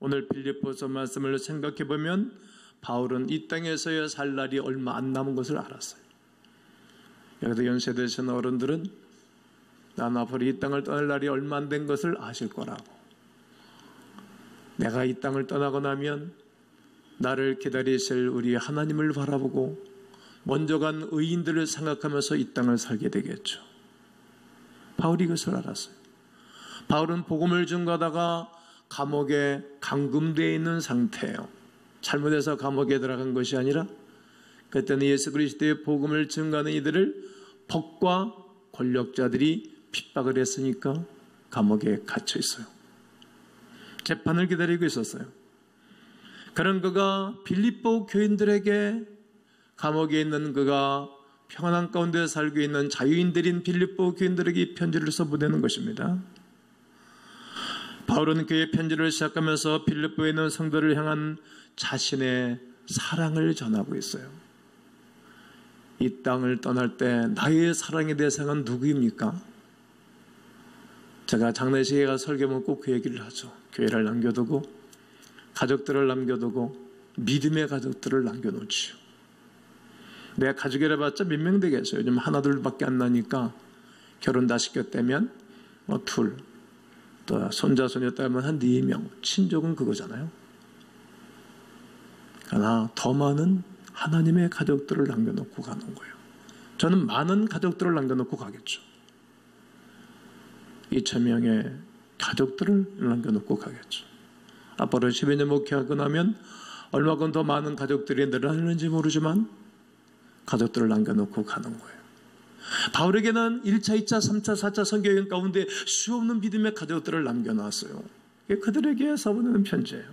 오늘 빌립보서 말씀을 생각해 보면 바울은 이 땅에서의 살 날이 얼마 안 남은 것을 알았어요. 여기서 연세 드신 어른들은 난 앞으로 이 땅을 떠날 날이 얼마 안 된 것을 아실 거라고. 내가 이 땅을 떠나고 나면 나를 기다리실 우리 하나님을 바라보고 먼저 간 의인들을 생각하면서 이 땅을 살게 되겠죠. 바울이 이것을 알았어요. 바울은 복음을 증거하다가 감옥에 감금되어 있는 상태예요. 잘못해서 감옥에 들어간 것이 아니라 그때는 예수 그리스도의 복음을 증거하는 이들을 법과 권력자들이 핍박을 했으니까 감옥에 갇혀 있어요. 재판을 기다리고 있었어요. 그런 그가 빌립보 교인들에게 감옥에 있는 그가 평안한 가운데 살고 있는 자유인들인 빌립보 교인들에게 이 편지를 써 보내는 것입니다. 바울은 그의 편지를 시작하면서 빌립보에 있는 성도를 향한 자신의 사랑을 전하고 있어요. 이 땅을 떠날 때 나의 사랑의 대상은 누구입니까? 제가 장례식에 가서 설교하면 꼭 그 얘기를 하죠. 교회를 남겨두고 가족들을 남겨두고 믿음의 가족들을 남겨놓지요. 내 가족이라 봤자 몇 명 되겠어요. 요즘 하나 둘밖에 안 나니까 결혼 다 시켰다면 둘, 또 손자 손녀 따면 한 4명. 친족은 그거잖아요. 그러나 더 많은 하나님의 가족들을 남겨놓고 가는 거예요. 저는 많은 가족들을 남겨놓고 가겠죠. 2,000명의 가족들을 남겨놓고 가겠죠. 앞으로 12년 목회하고 나면 얼마큼 더 많은 가족들이 늘어나는지 모르지만 가족들을 남겨놓고 가는 거예요. 바울에게는 1차, 2차, 3차, 4차 선교여행 가운데 수없는 믿음의 가족들을 남겨놨어요. 이게 그들에게 써보내는 편지예요.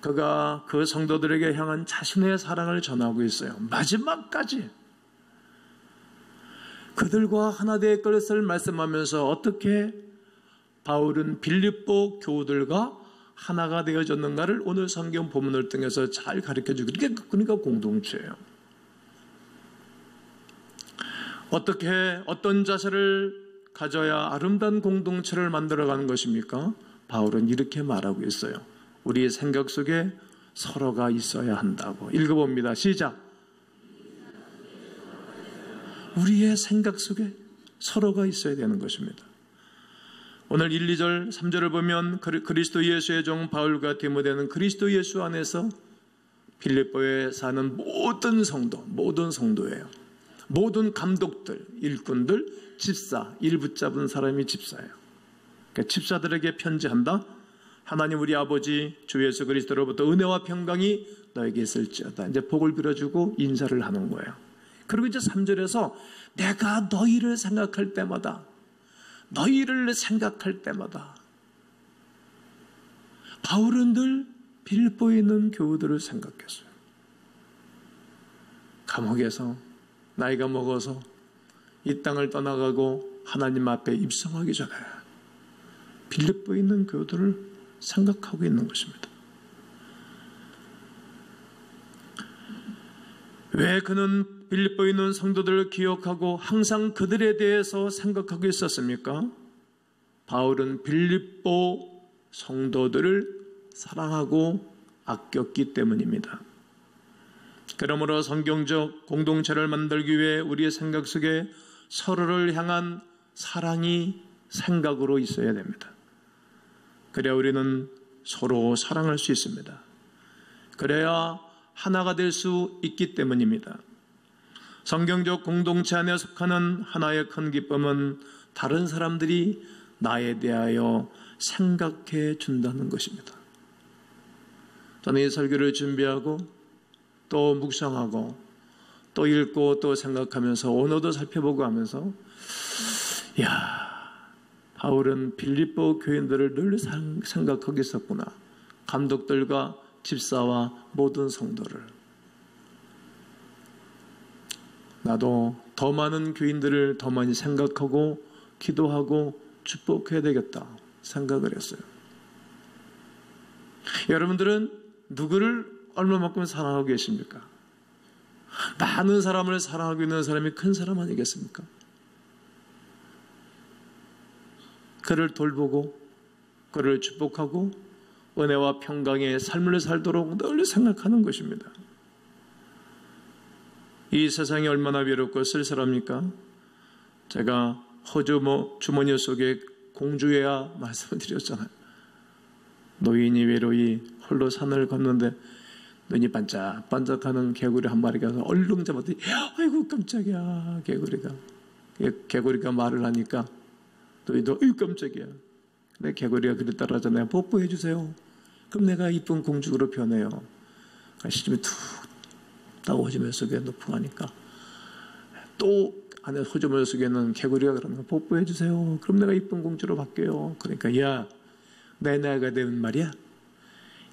그가 그 성도들에게 향한 자신의 사랑을 전하고 있어요. 마지막까지 그들과 하나 될 것을 말씀하면서 어떻게 바울은 빌립보 교우들과 하나가 되어졌는가를 오늘 성경 본문을 통해서 잘 가르쳐주고, 그러니까 공동체예요. 어떻게 어떤 자세를 가져야 아름다운 공동체를 만들어가는 것입니까? 바울은 이렇게 말하고 있어요. 우리의 생각 속에 서로가 있어야 한다고. 읽어봅니다. 시작. 우리의 생각 속에 서로가 있어야 되는 것입니다. 오늘 1, 2절, 3절을 보면 그리스도 예수의 종 바울과 디모데는 그리스도 예수 안에서 빌립보에 사는 모든 성도예요. 모든 감독들, 일꾼들, 집사, 일 붙잡은 사람이 집사예요. 그러니까 집사들에게 편지한다. 하나님 우리 아버지 주 예수 그리스도로부터 은혜와 평강이 너에게 있을지어다. 이제 복을 빌어주고 인사를 하는 거예요. 그리고 이제 3절에서 내가 너희를 생각할 때마다 바울은 늘 빌립보에 있는 교우들을 생각했어요. 감옥에서 나이가 먹어서 이 땅을 떠나가고 하나님 앞에 입성하기 전에 빌립보에 있는 교우들을 생각하고 있는 것입니다. 왜 그는 빌립보에 있는 성도들을 기억하고 항상 그들에 대해서 생각하고 있었습니까? 바울은 빌립보 성도들을 사랑하고 아꼈기 때문입니다. 그러므로 성경적 공동체를 만들기 위해 우리의 생각 속에 서로를 향한 사랑이 생각으로 있어야 됩니다. 그래야 우리는 서로 사랑할 수 있습니다. 그래야 하나가 될 수 있기 때문입니다. 성경적 공동체 안에 속하는 하나의 큰 기쁨은 다른 사람들이 나에 대하여 생각해 준다는 것입니다. 저는 이 설교를 준비하고 또 묵상하고 또 읽고 또 생각하면서 언어도 살펴보고 하면서 바울은 빌립보 교인들을 늘 생각하고 있었구나. 감독들과 집사와 모든 성도를. 나도 더 많은 교인들을 더 많이 생각하고 기도하고 축복해야 되겠다 생각을 했어요. 여러분들은 누구를 얼마만큼 사랑하고 계십니까? 많은 사람을 사랑하고 있는 사람이 큰 사람 아니겠습니까? 그를 돌보고 그를 축복하고 은혜와 평강의 삶을 살도록 늘 생각하는 것입니다. 이 세상이 얼마나 외롭고 쓸쓸합니까? 제가 호주 주머니 속에 공주야 말씀을 드렸잖아요. 노인이 외로이 홀로 산을 걷는데 눈이 반짝반짝하는 개구리 한 마리가 얼른 잡았더니 아이고 깜짝이야. 개구리가 말을 하니까 노인도 아이고 깜짝이야. 근데 개구리가 그리 따라하잖아요. 뽀뽀해 주세요. 그럼 내가 이쁜 공주로 변해요. 시침이 툭 호주머니 속에 놓고 가니까 또 안에 호주머니 속에는 개구리가 그러는 거야. 뽀뽀해 주세요. 그럼 내가 이쁜 공주로 바뀌어요. 그러니까 야, 내 나이가 되면 말이야.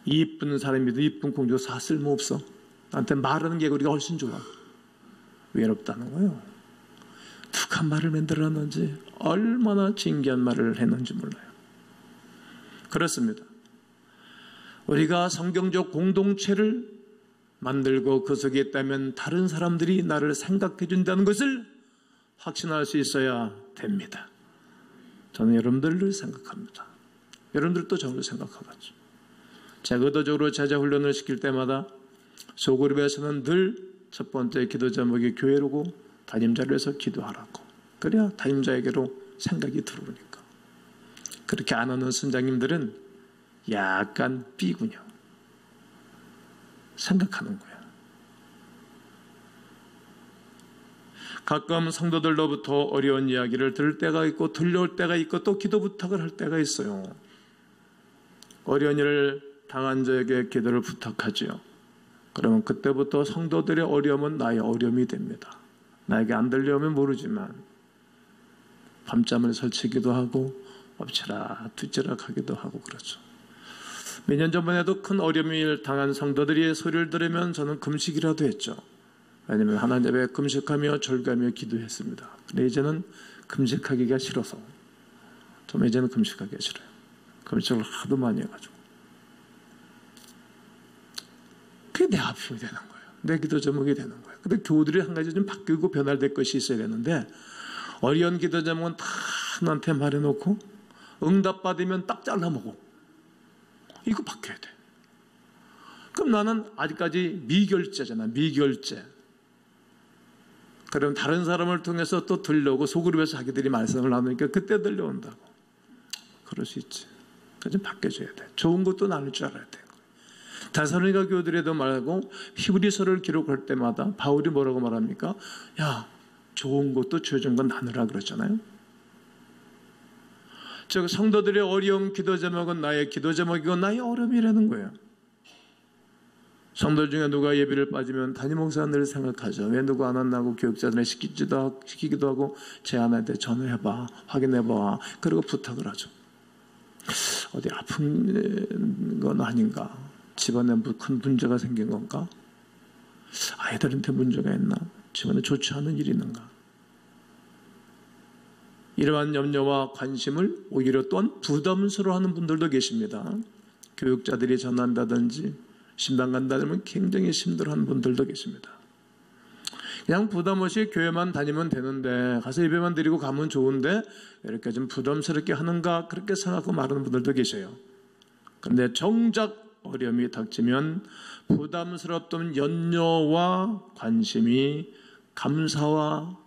이쁜 사람이도 이쁜 공주가 다 쓸모없어. 나한테 말하는 개구리가 훨씬 좋아. 외롭다는 거예요. 툭한 말을 만들어놨는지 얼마나 진귀한 말을 했는지 몰라요. 그렇습니다. 우리가 성경적 공동체를 만들고 그 속에 있다면 다른 사람들이 나를 생각해 준다는 것을 확신할 수 있어야 됩니다. 저는 여러분들을 생각합니다. 여러분들도 저를 생각하겠죠. 제가 의도적으로 제자 훈련을 시킬 때마다 소그룹에서는 늘 첫 번째 기도 제목이 교회로고 담임자로서 기도하라고. 그래야 담임자에게로 생각이 들어오니까. 그렇게 안 하는 선장님들은 약간 B군요. 생각하는 거야. 가끔 성도들로부터 어려운 이야기를 들을 때가 있고 들려올 때가 있고 또 기도 부탁을 할 때가 있어요. 어려운 일을 당한 자에게 기도를 부탁하지요. 그러면 그때부터 성도들의 어려움은 나의 어려움이 됩니다. 나에게 안 들려오면 모르지만 밤잠을 설치기도 하고 엎치락 뒤치락 하기도 하고 그렇죠. 몇 년 전에도 큰 어려움을 당한 성도들이 소리를 들으면 저는 금식이라도 했죠. 왜냐하면 하나님 앞에 금식하며 절가하며 기도했습니다. 근데 이제는 금식하기가 싫어서 좀 이제는 금식하기가 싫어요. 금식을 하도 많이 해가지고 그게 내 아픔이 되는 거예요. 내 기도 제목이 되는 거예요. 근데 교우들이 한 가지 좀 바뀌고 변화될 것이 있어야 되는데 어려운 기도 제목은 다 나한테 말해놓고 응답받으면 딱 잘라먹어. 이거 바뀌어야 돼. 그럼 나는 아직까지 미결제잖아. 미결제. 그럼 다른 사람을 통해서 또 들려오고 소그룹에서 자기들이 말씀을 나누니까 그때 들려온다고. 그럴 수 있지. 그래서 좀 바뀌어줘야 돼. 좋은 것도 나눌 줄 알아야 돼. 데살로니가 교회들에도 말하고 히브리서를 기록할 때마다 바울이 뭐라고 말합니까? 야, 좋은 것도 주어진 건 나누라 그러잖아요. 즉 성도들의 어려움 기도 제목은 나의 기도 제목이고 나의 어려움이라는 거예요. 성도 중에 누가 예비를 빠지면 담임 목사가 늘 생각하죠. 왜 누가 안 왔나고 교육자들에 시키기도 하고 제 아내한테 전화해봐, 확인해봐. 그리고 부탁을 하죠. 어디 아픈 건 아닌가? 집안에 큰 문제가 생긴 건가? 아이들한테 문제가 있나? 집안에 좋지 않은 일이 있는가? 이러한 염려와 관심을 오히려 또한 부담스러워하는 분들도 계십니다. 교육자들이 전한다든지 신방 간다면 굉장히 힘들어하는 분들도 계십니다. 그냥 부담 없이 교회만 다니면 되는데 가서 예배만 드리고 가면 좋은데 왜 이렇게 좀 부담스럽게 하는가 그렇게 생각하고 말하는 분들도 계셔요. 그런데 정작 어려움이 닥치면 부담스럽던 염려와 관심이 감사와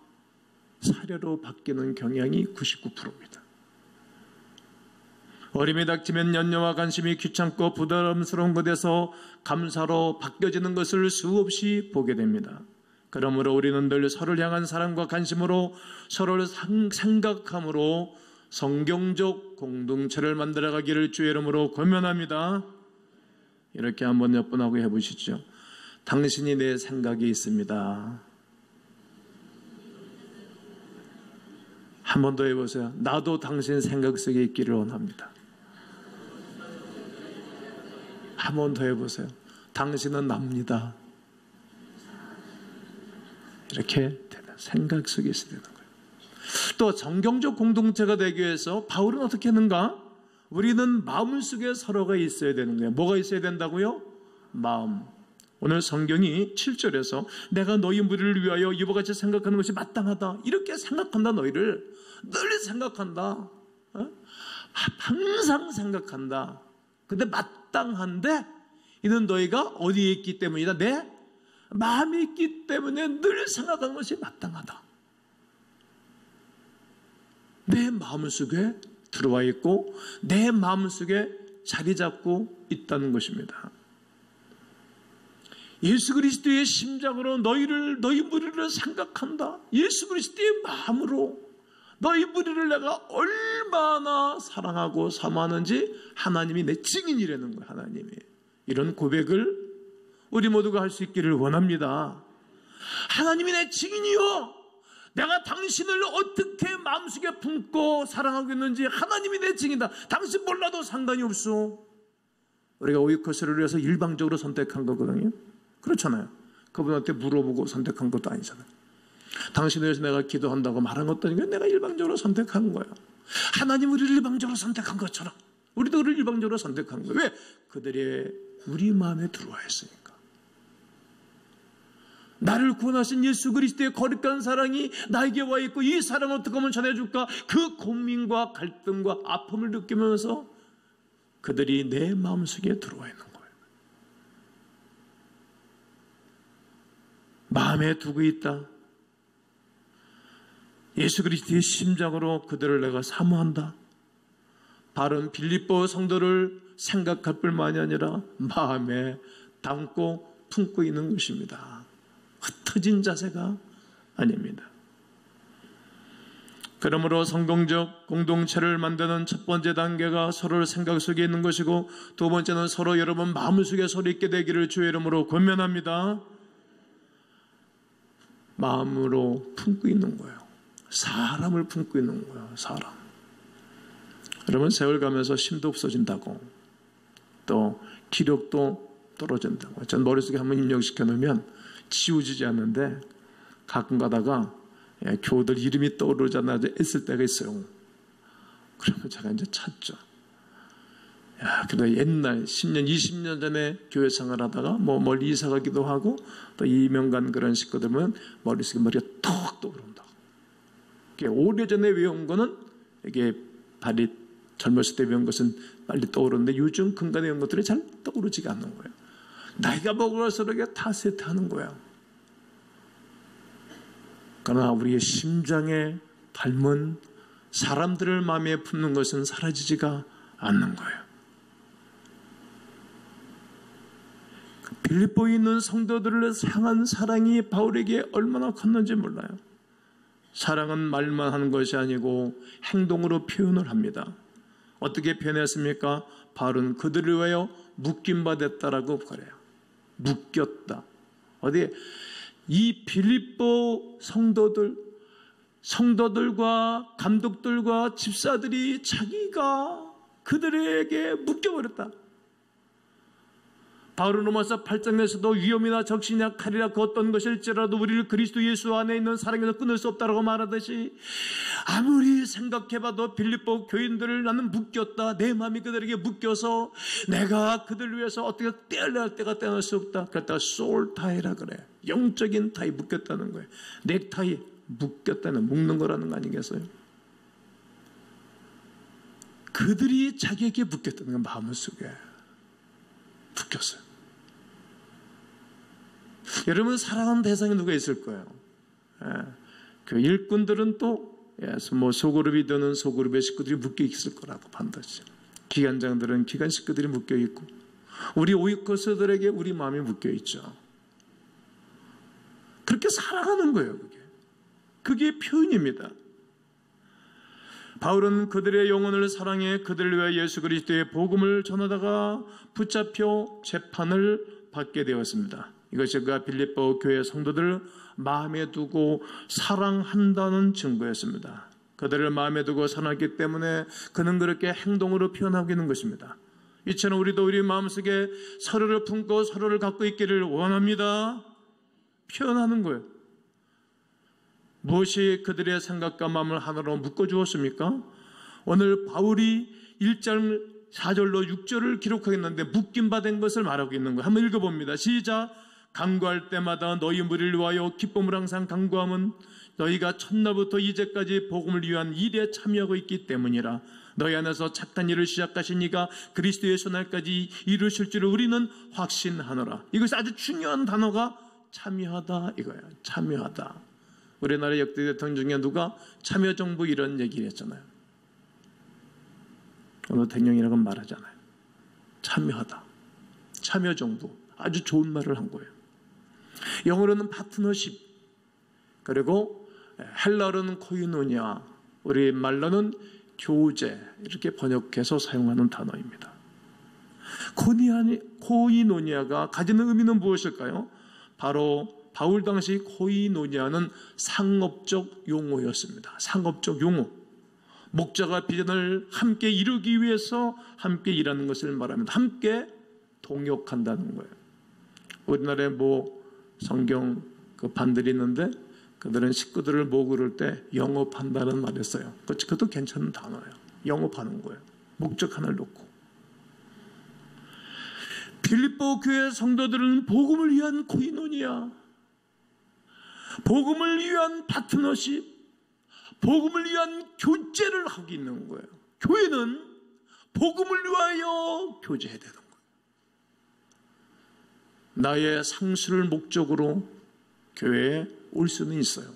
사려로 바뀌는 경향이 99%입니다. 어려움이 닥치면 염려와 관심이 귀찮고 부담스러운 것에서 감사로 바뀌어지는 것을 수없이 보게 됩니다. 그러므로 우리는 늘 서로를 향한 사랑과 관심으로 서로를 생각함으로 성경적 공동체를 만들어가기를 주의 이름으로 권면합니다. 이렇게 한번 몇 번 하고 해보시죠. 당신이 내 생각에 있습니다. 한 번 더 해보세요. 나도 당신 생각 속에 있기를 원합니다. 한 번 더 해보세요. 당신은 납니다. 이렇게 되는 생각 속에 있어야 되는 거예요. 또 성경적 공동체가 되기 위해서 바울은 어떻게 했는가? 우리는 마음속에 서로가 있어야 되는 거예요. 뭐가 있어야 된다고요? 마음. 오늘 성경이 7절에서 내가 너희 무리를 위하여 이와 같이 생각하는 것이 마땅하다. 이렇게 생각한다. 너희를 늘 생각한다. 항상 생각한다. 근데 마땅한데 이는 너희가 어디에 있기 때문이다. 내 마음이 있기 때문에 늘 생각하는 것이 마땅하다. 내 마음속에 들어와 있고 내 마음속에 자리 잡고 있다는 것입니다. 예수 그리스도의 심장으로 너희 무리를 생각한다. 예수 그리스도의 마음으로 너희 무리를 내가 얼마나 사랑하고 사모하는지 하나님이 내 증인이라는 거예요. 하나님이. 이런 고백을 우리 모두가 할 수 있기를 원합니다. 하나님이 내 증인이요, 내가 당신을 어떻게 마음속에 품고 사랑하고 있는지 하나님이 내 증인이다. 당신 몰라도 상관이 없어. 우리가 오이코스를 위해서 일방적으로 선택한 거거든요. 그렇잖아요. 그분한테 물어보고 선택한 것도 아니잖아요. 당신을 위해서 내가 기도한다고 말한 것도 아니고 내가 일방적으로 선택한 거예요. 하나님 우리를 일방적으로 선택한 것처럼 우리도 그를 일방적으로 선택한 거예요. 왜? 그들이 우리 마음에 들어와 있으니까. 나를 구원하신 예수 그리스도의 거룩한 사랑이 나에게 와 있고 이 사랑을 어떻게 하면 전해줄까? 그 고민과 갈등과 아픔을 느끼면서 그들이 내 마음속에 들어와 있는 거예요. 마음에 두고 있다. 예수 그리스도의 심장으로 그들을 내가 사모한다. 바른 빌립보 성도를 생각할 뿐만이 아니라 마음에 담고 품고 있는 것입니다. 흩어진 자세가 아닙니다. 그러므로 성공적 공동체를 만드는 첫 번째 단계가 서로의 생각 속에 있는 것이고, 두 번째는 서로 여러분 마음속에 서로 있게 되기를 주의 이름으로 권면합니다. 마음으로 품고 있는 거예요. 사람을 품고 있는 거예요. 사람. 여러분 세월 가면서 힘도 없어진다고, 또 기력도 떨어진다고. 전 머릿속에 한번 입력시켜 놓으면 지워지지 않는데 가끔 가다가 교우들 이름이 떠오르잖아요. 있을 때가 있어요. 그러면 제가 이제 찾죠. 그래도 옛날 10년, 20년 전에 교회 생활하다가 멀리 이사 가기도 하고 또 이명간 그런 식구들은 머릿속에 머리가 톡 떠오른다. 오래전에 외운 거는 이게 발이 젊었을 때 배운 것은 빨리 떠오르는데 요즘 근간에 외운 것들이 잘 떠오르지가 않는 거예요. 나이가 먹을수록 다 세트하는 거야. 그러나 우리의 심장에 닮은 사람들을 마음에 품는 것은 사라지지가 않는 거예요. 빌립보에 있는 성도들을 향한 사랑이 바울에게 얼마나 컸는지 몰라요. 사랑은 말만 하는 것이 아니고 행동으로 표현을 합니다. 어떻게 표현했습니까? 바울은 그들을 위하여 묶임받았다라고 그래요. 묶였다. 어디에? 이 빌립보 성도들과 감독들과 집사들이 자기가 그들에게 묶여버렸다. 바울은 로마서 8장에서도 위험이나 적신이나 칼이나 그 어떤 것일지라도 우리를 그리스도 예수 안에 있는 사랑에서 끊을 수 없다라고 말하듯이, 아무리 생각해봐도 빌립보 교인들을 나는 묶였다. 내 마음이 그들에게 묶여서 내가 그들을 위해서 어떻게 떼어내야 할 때가 떼어낼 수 없다. 그랬다가 소울 타이라 그래. 영적인 타이, 묶였다는 거예요. 넥타이 묶였다는, 묶는 거라는 거 아니겠어요? 그들이 자기에게 묶였다는 건 마음속에 묶였어요. 여러분 사랑하는 대상이 누가 있을 거예요. 그 일꾼들은 또 소그룹이 되는 소그룹의 식구들이 묶여 있을 거라고 반드시. 기관장들은 기관 식구들이 묶여 있고, 우리 오이코스들에게 우리 마음이 묶여 있죠. 그렇게 살아가는 거예요. 그게 표현입니다. 바울은 그들의 영혼을 사랑해 그들을 위해 예수 그리스도의 복음을 전하다가 붙잡혀 재판을 받게 되었습니다. 이것이 그가 빌립보 교회 성도들을 마음에 두고 사랑한다는 증거였습니다. 그들을 마음에 두고 사랑했기 때문에 그는 그렇게 행동으로 표현하고 있는 것입니다. 이처럼 우리도 우리 마음속에 서로를 품고 서로를 갖고 있기를 원합니다. 표현하는 거예요. 무엇이 그들의 생각과 마음을 하나로 묶어주었습니까? 오늘 바울이 1장 4절로 6절을 기록하겠는데 묶임받은 것을 말하고 있는 거예요. 한번 읽어봅니다. 시작. 간구할 때마다 너희 무리를 위하여 기쁨을 항상 간구함은 너희가 첫날부터 이제까지 복음을 위한 일에 참여하고 있기 때문이라. 너희 안에서 착한 일을 시작하신 이가 그리스도의 손날까지 이루실 줄을 우리는 확신하노라. 이것이 아주 중요한 단어가 참여하다 이거예요. 참여하다. 우리나라 역대 대통령 중에 누가 참여정부 이런 얘기를 했잖아요. 어느 대통령이라고 말하잖아요. 참여하다. 참여정부. 아주 좋은 말을 한 거예요. 영어로는 파트너십, 그리고 헬라어로는 코이노니아, 우리 말로는 교제, 이렇게 번역해서 사용하는 단어입니다. 코이노니아가 가지는 의미는 무엇일까요? 바로 바울 당시 코이노니아는 상업적 용어였습니다. 상업적 용어. 목자가 비전을 함께 이루기 위해서 함께 일하는 것을 말합니다. 함께 동역한다는 거예요. 우리나라에 성경 반들이 있는데 그들은 식구들을 모으를 때 영업한다는 말을 써요. 그것도 괜찮은 단어예요. 영업하는 거예요. 목적 하나를 놓고. 빌립보 교회 성도들은 복음을 위한 코이노니아, 복음을 위한 파트너십, 복음을 위한 교제를 하고 있는 거예요. 교회는 복음을 위하여 교제해야 되는 거예요. 나의 상수를 목적으로 교회에 올 수는 있어요.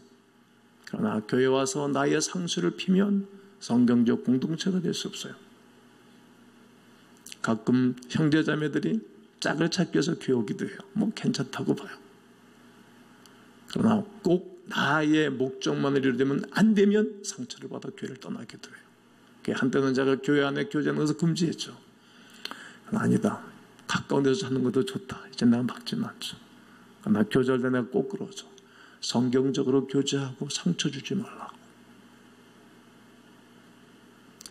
그러나 교회 와서 나의 상수를 피면 성경적 공동체가 될 수 없어요. 가끔 형제자매들이 짝을 찾기 위해서 교회 오기도 해요. 괜찮다고 봐요. 그러나 꼭 나의 목적만을 이루려면 안 되면 상처를 받아 교회를 떠나기도 해요. 한때는 제가 교회 안에 교제하는 것을 금지했죠. 아니다. 가까운 데서 찾는 것도 좋다. 이제 내가 막지는 않죠. 나 교제할 때 내가 꼭 그러죠. 성경적으로 교제하고 상처 주지 말라고.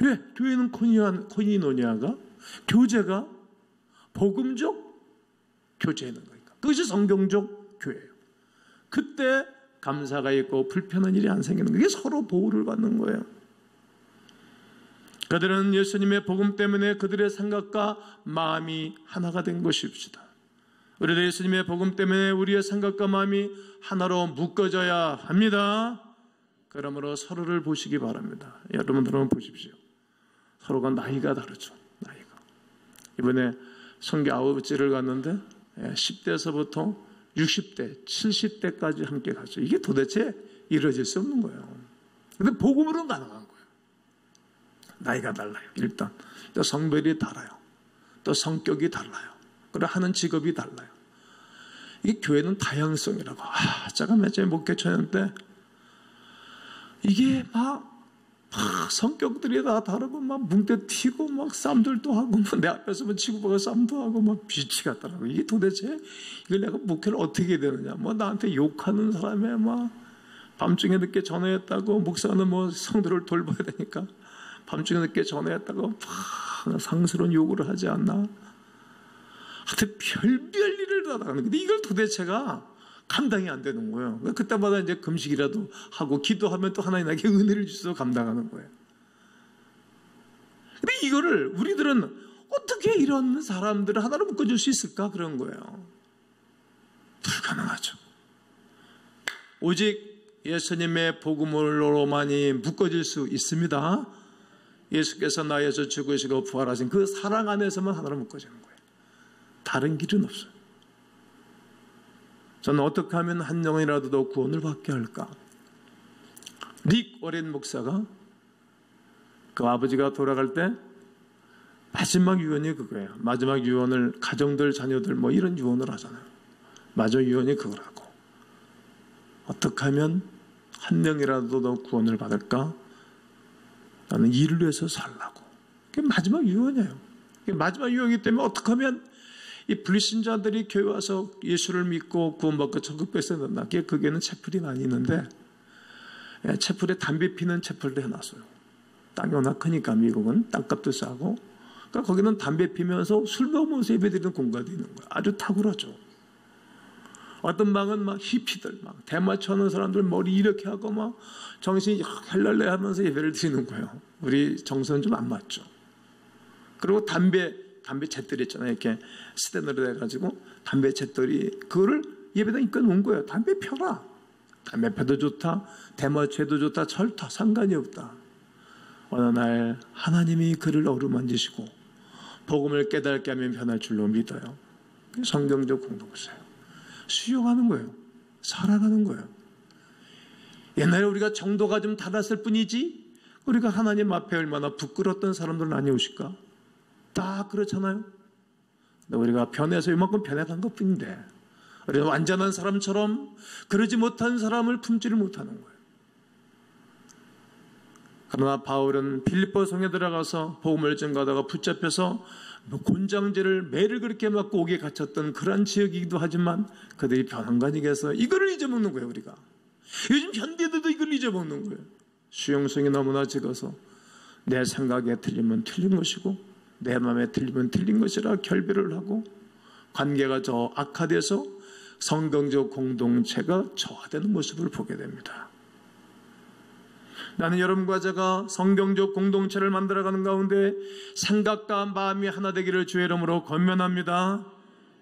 왜? 교회는 코이노니아가 교제가 복음적 교제하는 거니까. 그것이 성경적 교회예요. 그때 감사가 있고 불편한 일이 안 생기는 거예요. 이게 서로 보호를 받는 거예요. 그들은 예수님의 복음 때문에 그들의 생각과 마음이 하나가 된 것입시다. 우리도 예수님의 복음 때문에 우리의 생각과 마음이 하나로 묶어져야 합니다. 그러므로 서로를 보시기 바랍니다. 여러분들은 보십시오. 서로가 나이가 다르죠. 나이가. 이번에 선교 아웃지를 갔는데 10대에서부터 60대, 70대까지 함께 갔죠. 이게 도대체 이루어질 수 없는 거예요. 근데 복음으로는 가능한 거예요. 나이가 달라요. 일단 또 성별이 달라요. 또 성격이 달라요. 그리고 하는 직업이 달라요. 이게 교회는 다양성이라고. 제가 몇 전에 목회쳤는데 이게 성격들이 다 다르고 뭉대 튀고 싸움들도 하고 내 앞에서 치고받고 싸움도 하고 빛이 같더라고. 이게 도대체 이걸 내가 목회를 어떻게 해야 되느냐. 나한테 욕하는 사람에 밤중에 늦게 전화했다고 목사는 성도를 돌봐야 되니까 밤중에 늦게 전화했다고 상스러운 요구를 하지 않나. 하여튼 별별 일을 다 나가는데 이걸 도대체가 감당이 안 되는 거예요. 그때마다 이제 금식이라도 하고 기도하면 또 하나님 나에게 은혜를 주셔서 감당하는 거예요. 근데 이거를 우리들은 어떻게 이런 사람들을 하나로 묶어줄 수 있을까? 그런 거예요. 불가능하죠. 오직 예수님의 복음으로만이 묶어질 수 있습니다. 예수께서 나에서 죽으시고 부활하신 그 사랑 안에서만 하나로 묶어지는 거예요. 다른 길은 없어요. 저는 어떻게 하면 한 영혼이라도 더 구원을 받게 할까? 릭 오렌 목사가 그 아버지가 돌아갈 때 마지막 유언이 그거예요. 마지막 유언을 가정들, 자녀들 이런 유언을 하잖아요. 마지막 유언이 그거라고. 어떻게 하면 한 명이라도 더 구원을 받을까? 나는 일을 위해서 살라고. 그게 마지막 유언이에요. 마지막 유언이기 때문에 어떻게 하면 이 불신자들이 교회 와서 예수를 믿고 구원받고 천국 뺏어낸다. 그게는 채플이 많이 있는데 채플에 담배 피는 채플도 해놨어요. 땅이 워낙 크니까 미국은 땅값도 싸고 그러니까 거기는 담배 피면서 술 먹으면서 예배드리는 공간도 있는 거예요. 아주 탁월하죠. 어떤 방은 히피들 대마초 하는 사람들 머리 이렇게 하고 정신이 헬랄레 하면서 예배를 드리는 거예요. 우리 정서는 좀 안 맞죠. 그리고 담배 잿더리 있잖아요. 이렇게 스탠으로 해가지고 담배 잿더리 그거를 예배당에 입고 놓은 거예요. 담배 펴라. 담배 펴도 좋다. 대마초도 좋다. 절다 상관이 없다. 어느 날 하나님이 그를 어루만지시고 복음을 깨닫게 하면 변할 줄로 믿어요. 성경적 공동체예요. 수용하는 거예요. 살아가는 거예요. 옛날에 우리가 정도가 좀 닫았을 뿐이지 우리가 하나님 앞에 얼마나 부끄러웠던 사람들은 아니오실까? 다 그렇잖아요. 우리가 변해서 이만큼 변해간 것뿐인데 우리가 완전한 사람처럼 그러지 못한 사람을 품지를 못하는 거예요. 그러나 바울은 빌립보 성에 들어가서 복음을 전가하다가 붙잡혀서 곤장제를 매를 그렇게 맞고 옥에 갇혔던 그런 지역이기도 하지만 그들이 변한 거 아니겠어요? 이거를 잊어먹는 거예요. 우리가 요즘 현대들도 이걸 잊어먹는 거예요. 수용성이 너무나 적어서 내 생각에 틀리면 틀린 것이고 내 마음에 틀리면 틀린 것이라 결별을 하고 관계가 더 악화돼서 성경적 공동체가 저하되는 모습을 보게 됩니다. 나는 여러분과 제가 성경적 공동체를 만들어가는 가운데 생각과 마음이 하나 되기를 주의 이름으로 권면합니다.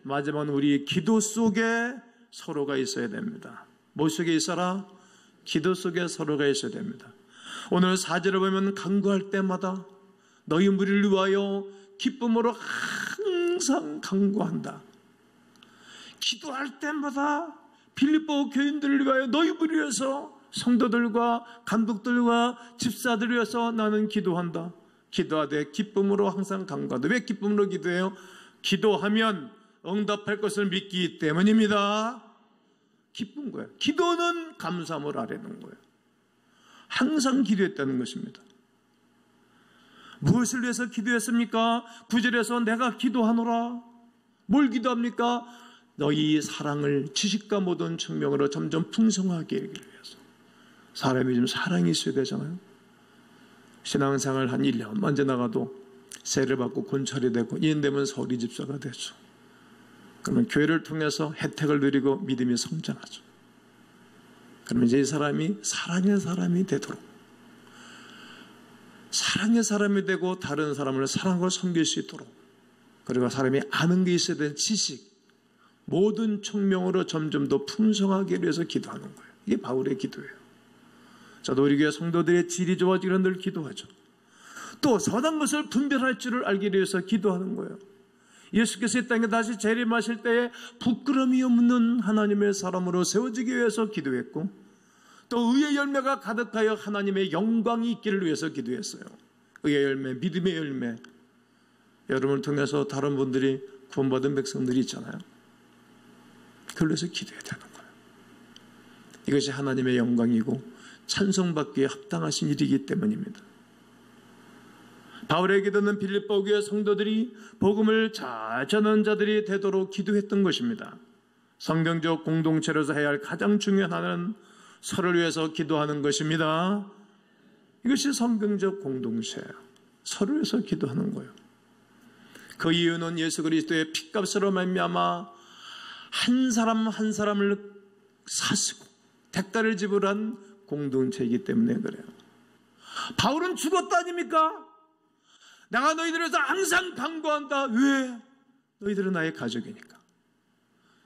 마지막은 우리 기도 속에 서로가 있어야 됩니다. 뭐 속에 있어라? 기도 속에 서로가 있어야 됩니다. 오늘 4절을 보면 간구할 때마다 너희 무리를 위하여 기쁨으로 항상 간구한다. 기도할 때마다 빌립보 교인들을 위하여 너희 무리를 위해서 성도들과 감독들과 집사들을 위해서 나는 기도한다. 기도하되 기쁨으로 항상 간구한다. 왜 기쁨으로 기도해요? 기도하면 응답할 것을 믿기 때문입니다. 기쁜 거예요. 기도는 감사함을 아뢰는 거예요. 항상 기도했다는 것입니다. 무엇을 위해서 기도했습니까? 9절에서 내가 기도하노라. 뭘 기도합니까? 너희 사랑을 지식과 모든 청명으로 점점 풍성하게 하기를 위해서. 사람이 좀 사랑이 있어야 되잖아요. 신앙생활 한 1년 언제 나가도 세를 받고 권찰이 되고 2년 되면 서리 집사가 되죠. 그러면 교회를 통해서 혜택을 누리고 믿음이 성장하죠. 그러면 이제 이 사람이 사랑의 사람이 되도록 사랑의 사람이 되고 다른 사람을 사랑으로 섬길 수 있도록 그리고 사람이 아는 게 있어야 되는 지식 모든 청명으로 점점 더 풍성하게 위해서 기도하는 거예요. 이게 바울의 기도예요. 저도 우리 교회 성도들의 질이 좋아지기를 늘 기도하죠. 또 선한 것을 분별할 줄을 알기 위해서 기도하는 거예요. 예수께서 이 땅에 다시 재림하실 때에 부끄러움이 없는 하나님의 사람으로 세워지기 위해서 기도했고 또 의의 열매가 가득하여 하나님의 영광이 있기를 위해서 기도했어요. 의의 열매, 믿음의 열매. 여러분을 통해서 다른 분들이 구원받은 백성들이 있잖아요. 그걸 위해서 기도해야 되는 거예요. 이것이 하나님의 영광이고 찬송받기에 합당하신 일이기 때문입니다. 바울의 기도는 빌립보 교회 성도들이 복음을 잘 전하는 자들이 되도록 기도했던 것입니다. 성경적 공동체로서 해야 할 가장 중요한 하나는 서로를 위해서 기도하는 것입니다. 이것이 성경적 공동체예요. 서로를 위해서 기도하는 거예요. 그 이유는 예수 그리스도의 핏값으로 말미암아 한 사람 한 사람을 사시고 대가를 지불한 공동체이기 때문에 그래요. 바울은 죽었다 아닙니까? 내가 너희들을 위해서 항상 간구한다. 왜? 너희들은 나의 가족이니까.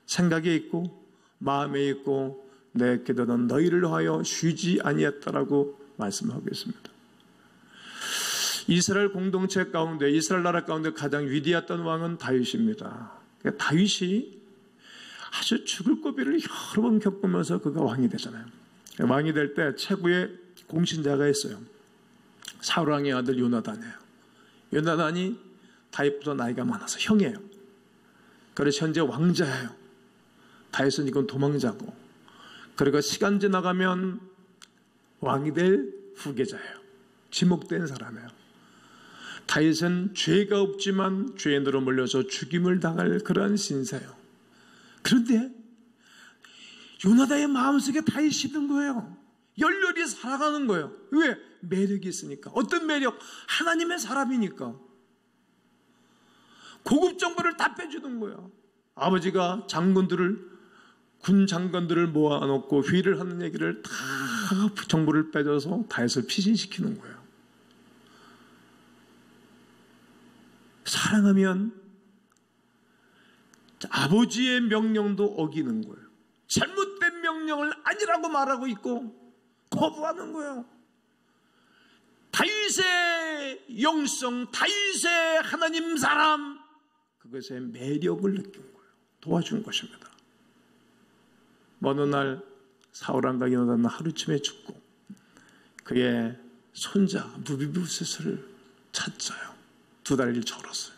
생각에 있고 마음에 있고 내 기도는 너희를 위하여 쉬지 아니했다라고 말씀하고 있습니다. 이스라엘 공동체 가운데 이스라엘 나라 가운데 가장 위대했던 왕은 다윗입니다. 그러니까 다윗이 아주 죽을 고비를 여러 번 겪으면서 그가 왕이 되잖아요. 왕이 될 때 최고의 공신자가 있어요. 사울 왕의 아들 요나단이에요. 요나단이 다윗보다 나이가 많아서 형이에요. 그래서 현재 왕자예요. 다윗은 이건 도망자고 그리고 시간 지나가면 왕이 될 후계자예요. 지목된 사람이에요. 다윗은 죄가 없지만 죄인으로 몰려서 죽임을 당할 그러한 신세예요. 그런데 요나단의 마음속에 다윗이 든 거예요. 열렬히 살아가는 거예요. 왜? 매력이 있으니까. 어떤 매력? 하나님의 사람이니까. 고급 정보를 다 빼주는 거예요. 아버지가 장군들을 군 장관들을 모아놓고 회의를 하는 얘기를 다 정보를 빼줘서 다윗을 피신시키는 거예요. 사랑하면 아버지의 명령도 어기는 거예요. 잘못된 명령을 아니라고 말하고 있고 거부하는 거예요. 다윗의 영성, 다윗의 하나님 사람, 그것의 매력을 느낀 거예요. 도와준 것입니다. 어느 날 사울 왕과 요나단은 하루쯤에 죽고 그의 손자 무비보셋을 찾아요. 두 다리를 절었어요.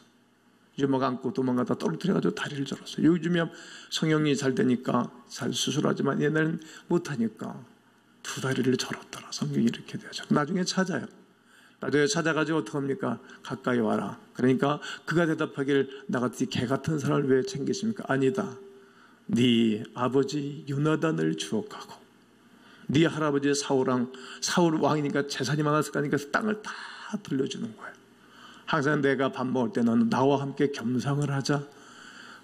유목 안고 도망가다 떨어뜨려가지고 다리를 절었어요. 요즘이야 성형이 잘 되니까 잘 수술하지만 옛날에는 못하니까 두 다리를 절었더라. 성경이 이렇게 되죠. 나중에 찾아요. 나중에 찾아가지고 어떡합니까? 가까이 와라. 그러니까 그가 대답하기를 나같이 개 같은 사람을 왜 챙기십니까? 아니다. 네 아버지 요나단을 추억하고 네 할아버지 사울 왕이니까 재산이 많았을 거니까 땅을 다 돌려주는 거예요. 항상 내가 밥 먹을 때 너는 나와 함께 겸상을 하자.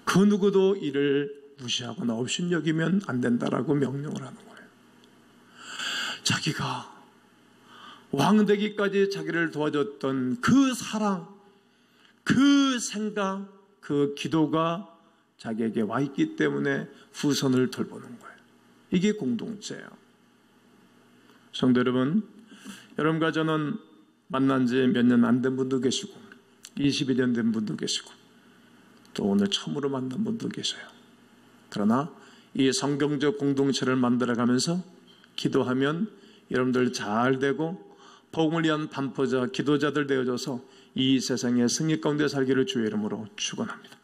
그 누구도 이를 무시하거나 업신여기면 안 된다라고 명령을 하는 거예요. 자기가 왕 되기까지 자기를 도와줬던 그 사랑, 그 생각, 그 기도가 자기에게 와 있기 때문에 후손을 돌보는 거예요. 이게 공동체예요. 성도 여러분, 여러분과 저는 만난 지 몇 년 안 된 분도 계시고 22년 된 분도 계시고 또 오늘 처음으로 만난 분도 계셔요. 그러나 이 성경적 공동체를 만들어가면서 기도하면 여러분들 잘 되고 복음을 위한 반포자, 기도자들 되어져서 이 세상의 승리 가운데 살기를 주의 이름으로 축원합니다.